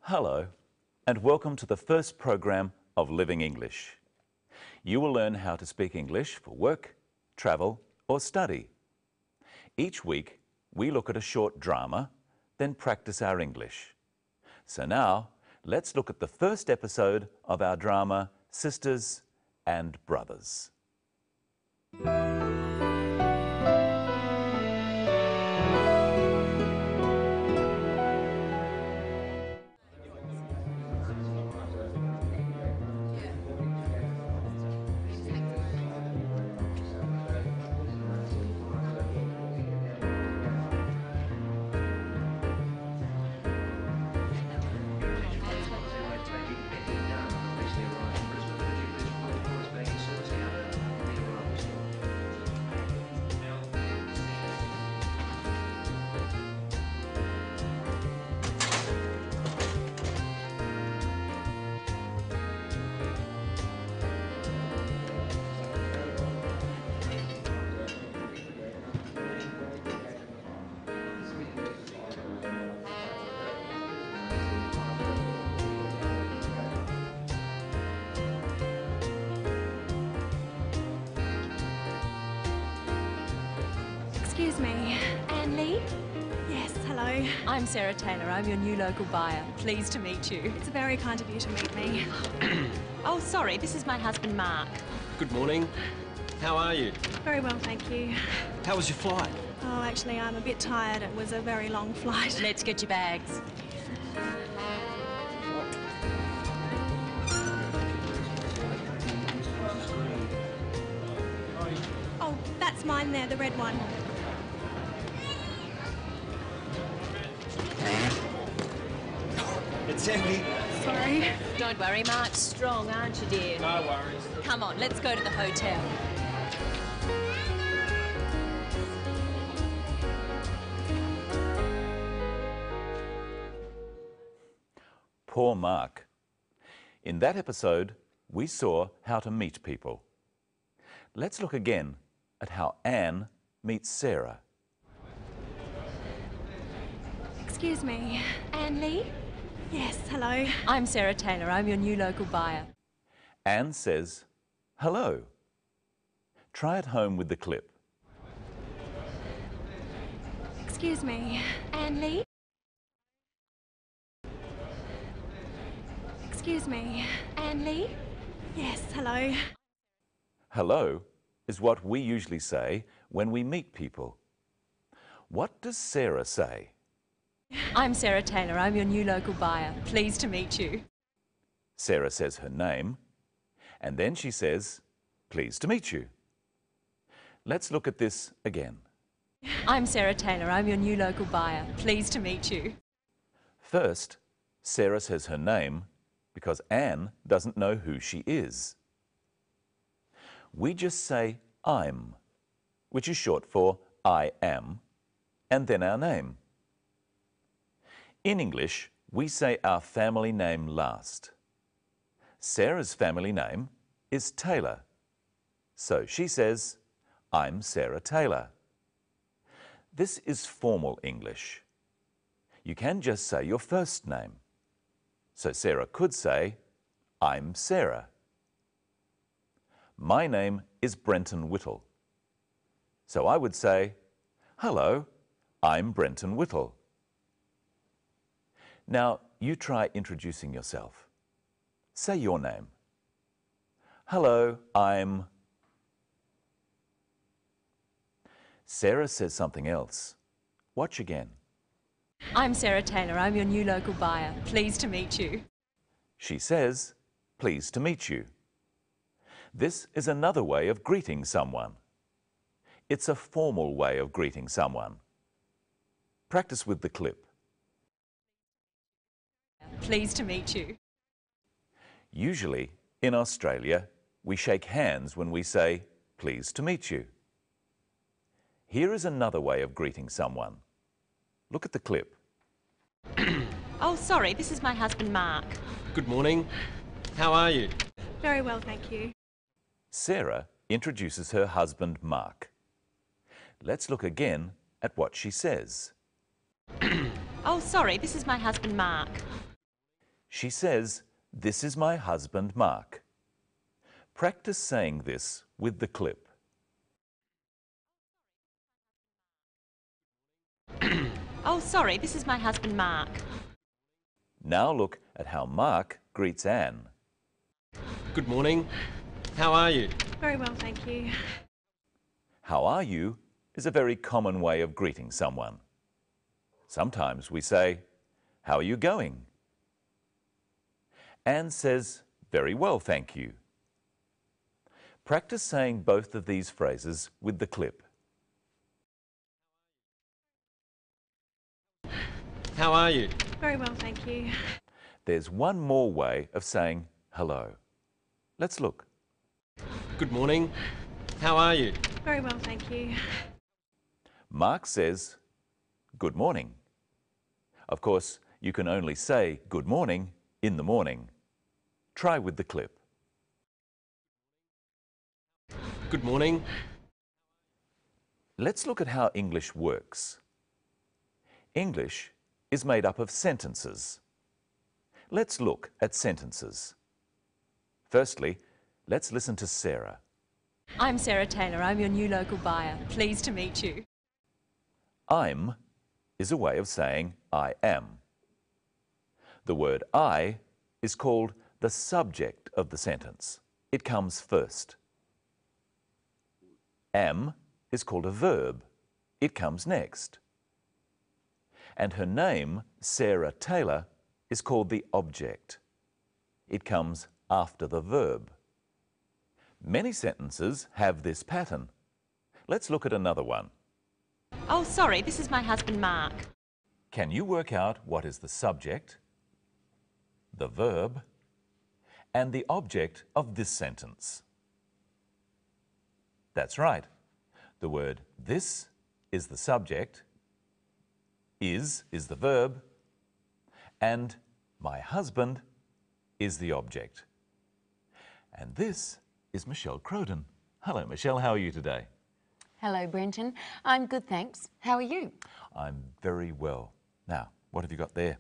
Hello, and welcome to the first program of Living English. You will learn how to speak English for work, travel, or study. Each week, we look at a short drama, then practice our English. So now, let's look at the first episode of our drama, Sisters and Brothers. Excuse me, Anne Lee? Yes, hello. I'm Sarah Taylor. I'm your new local buyer. Pleased to meet you. It's very kind of you to meet me. Oh, sorry, this is my husband, Mark. Good morning. How are you? Very well, thank you. How was your flight? Oh, actually, I'm a bit tired. It was a very long flight. Let's get your bags. Oh, that's mine there, the red one. It's empty. Sorry. Don't worry, Mark's strong, aren't you, dear? No worries. Come on, let's go to the hotel. Poor Mark. In that episode, we saw how to meet people. Let's look again at how Anne meets Sarah. Excuse me, Anne Lee? Yes, hello. I'm Sarah Taylor. I'm your new local buyer. Anne says, hello. Try it home with the clip. Excuse me, Anne Lee? Excuse me, Anne Lee? Yes, hello. Hello is what we usually say when we meet people. What does Sarah say? I'm Sarah Taylor. I'm your new local buyer. Pleased to meet you. Sarah says her name, and then she says, pleased to meet you. Let's look at this again. I'm Sarah Taylor. I'm your new local buyer. Pleased to meet you. First, Sarah says her name because Anne doesn't know who she is. We just say I'm, which is short for I am, and then our name. In English, we say our family name last. Sarah's family name is Taylor, so she says, I'm Sarah Taylor. This is formal English. You can just say your first name. So Sarah could say, I'm Sarah. My name is Brenton Whittle. So I would say, hello, I'm Brenton Whittle. Now, you try introducing yourself. Say your name. Hello, I'm... Sarah says something else. Watch again. I'm Sarah Taylor. I'm your new local buyer. Pleased to meet you. She says, pleased to meet you. This is another way of greeting someone. It's a formal way of greeting someone. Practice with the clip. Pleased to meet you. Usually, in Australia, we shake hands when we say, pleased to meet you. Here is another way of greeting someone. Look at the clip. Oh, sorry, this is my husband, Mark. Good morning. How are you? Very well, thank you. Sarah introduces her husband, Mark. Let's look again at what she says. Oh, sorry, this is my husband, Mark. She says, "This is my husband, Mark." Practice saying this with the clip. Oh, sorry, this is my husband, Mark. Now look at how Mark greets Anne. Good morning. How are you? Very well, thank you. How are you is a very common way of greeting someone. Sometimes we say, "How are you going?" Anne says, "Very well, thank you." Practice saying both of these phrases with the clip. How are you? Very well, thank you. There's one more way of saying hello. Let's look. Good morning. How are you? Very well, thank you. Mark says, "Good morning." Of course, you can only say good morning in the morning. Try with the clip. Good morning. Let's look at how English works. English is made up of sentences. Let's look at sentences. Firstly, let's listen to Sarah. I'm Sarah Taylor. I'm your new local buyer. Pleased to meet you. I'm is a way of saying I am. The word I is called the subject of the sentence. It comes first. Am is called a verb. It comes next. And her name, Sarah Taylor, is called the object. It comes after the verb. Many sentences have this pattern. Let's look at another one. Oh, sorry, this is my husband, Mark. Can you work out what is the subject, the verb, and the object of this sentence? That's right. The word this is the subject, is the verb, and my husband is the object. And this is Michelle Croden. Hello, Michelle. How are you today? Hello, Brenton. I'm good, thanks. How are you? I'm very well. Now, what have you got there?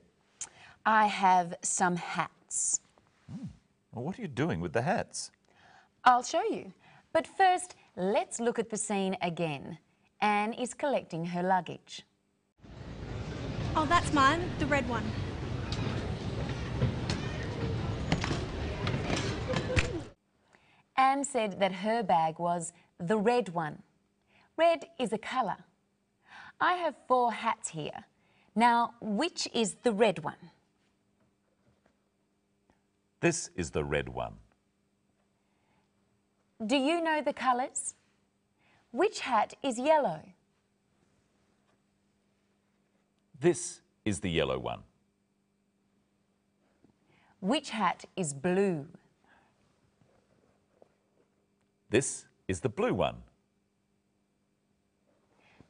I have some hats. Well, what are you doing with the hats? I'll show you. But first, let's look at the scene again. Anne is collecting her luggage. Oh, that's mine, the red one. Anne said that her bag was the red one. Red is a colour. I have 4 hats here. Now, which is the red one? This is the red one. Do you know the colours? Which hat is yellow? This is the yellow one. Which hat is blue? This is the blue one.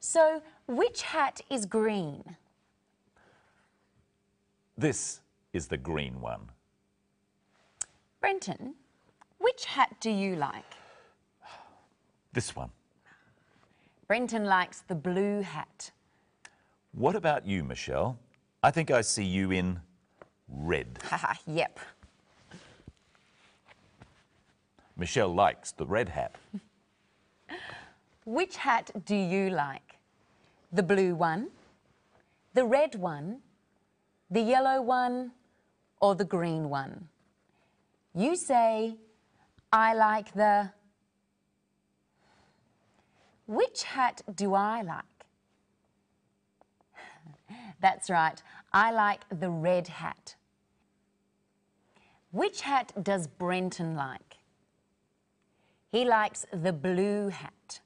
So, which hat is green? This is the green one. Brenton, which hat do you like? This one. Brenton likes the blue hat. What about you, Michelle? I think I see you in red. Haha, yep. Michelle likes the red hat. Which hat do you like? The blue one, the red one, the yellow one, or the green one? You say, I like the... Which hat do I like? That's right, I like the red hat. Which hat does Brenton like? He likes the blue hat.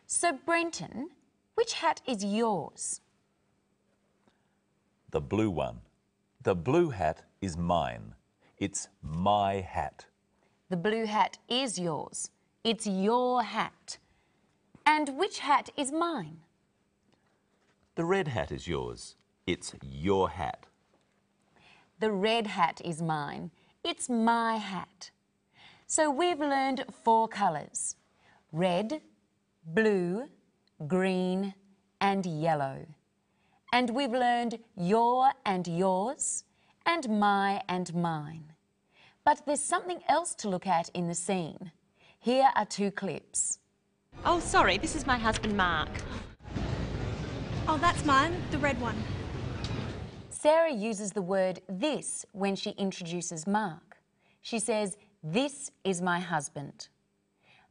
So, Brenton, which hat is yours? The blue one. The blue hat is mine. It's my hat. The blue hat is yours. It's your hat. And which hat is mine? The red hat is yours. It's your hat. The red hat is mine. It's my hat. So we've learned 4 colours: red, blue, green and yellow. And we've learned your and yours and my and mine. But there's something else to look at in the scene. Here are two clips. Oh, sorry, this is my husband, Mark. Oh, that's mine, the red one. Sarah uses the word this when she introduces Mark. She says, "This is my husband."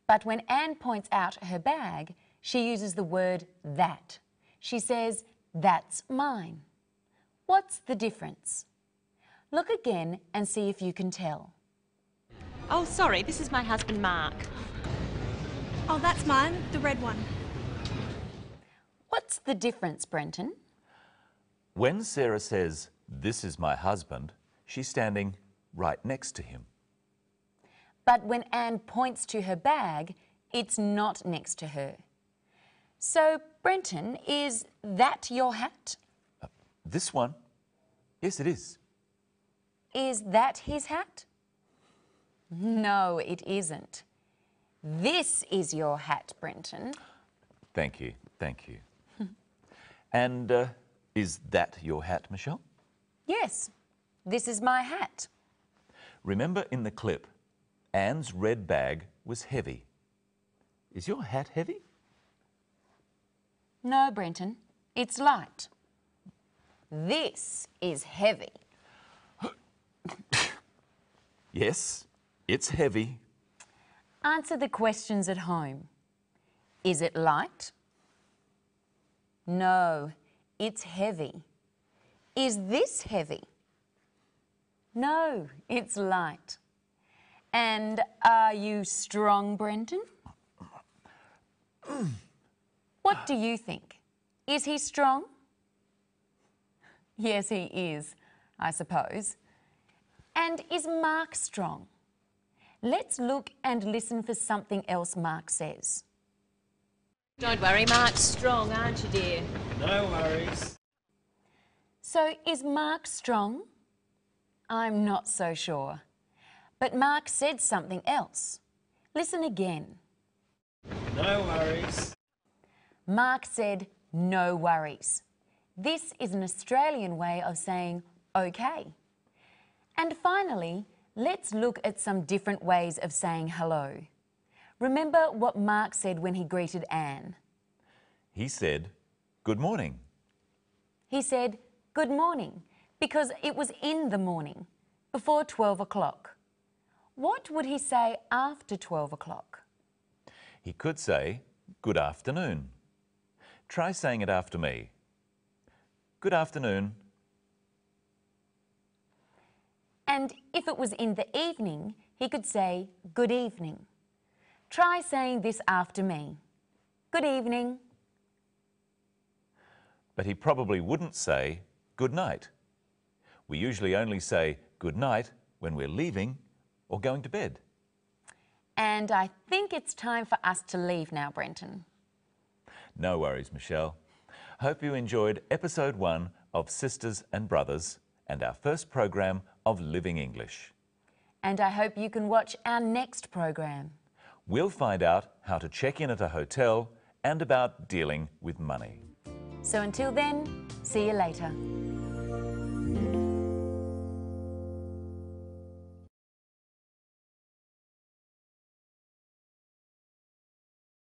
But when Anne points out her bag, she uses the word that. She says, "That's mine." What's the difference? Look again and see if you can tell. Oh, sorry, this is my husband, Mark. Oh, that's mine, the red one. What's the difference, Brenton? When Sarah says, "This is my husband," she's standing right next to him. But when Anne points to her bag, it's not next to her. So, Brenton, is that your hat? This one? Yes, it is. Is that his hat? No, it isn't. This is your hat, Brenton. Thank you, thank you. And is that your hat, Michelle? Yes, this is my hat. Remember in the clip, Anne's red bag was heavy. Is your hat heavy? No, Brenton, it's light. This is heavy. Yes, it's heavy. Answer the questions at home. Is it light? No, it's heavy. Is this heavy? No, it's light. And are you strong, Brenton? What do you think? Is he strong? Yes, he is, I suppose. And is Mark strong? Let's look and listen for something else Mark says. Don't worry, Mark's strong, aren't you, dear? No worries. So, is Mark strong? I'm not so sure. But Mark said something else. Listen again. No worries. Mark said, "No worries." This is an Australian way of saying okay. And finally, let's look at some different ways of saying hello. Remember what Mark said when he greeted Anne. He said, "Good morning." He said, "Good morning," because it was in the morning, before 12 o'clock. What would he say after 12 o'clock? He could say, "Good afternoon." Try saying it after me. Good afternoon. And if it was in the evening, he could say, "Good evening." Try saying this after me. Good evening. But he probably wouldn't say, "Good night." We usually only say good night when we're leaving or going to bed. And I think it's time for us to leave now, Brenton. No worries, Michelle. Hope you enjoyed episode 1 of Sisters and Brothers and our first program of Living English. And I hope you can watch our next program. We'll find out how to check in at a hotel and about dealing with money. So until then, see you later.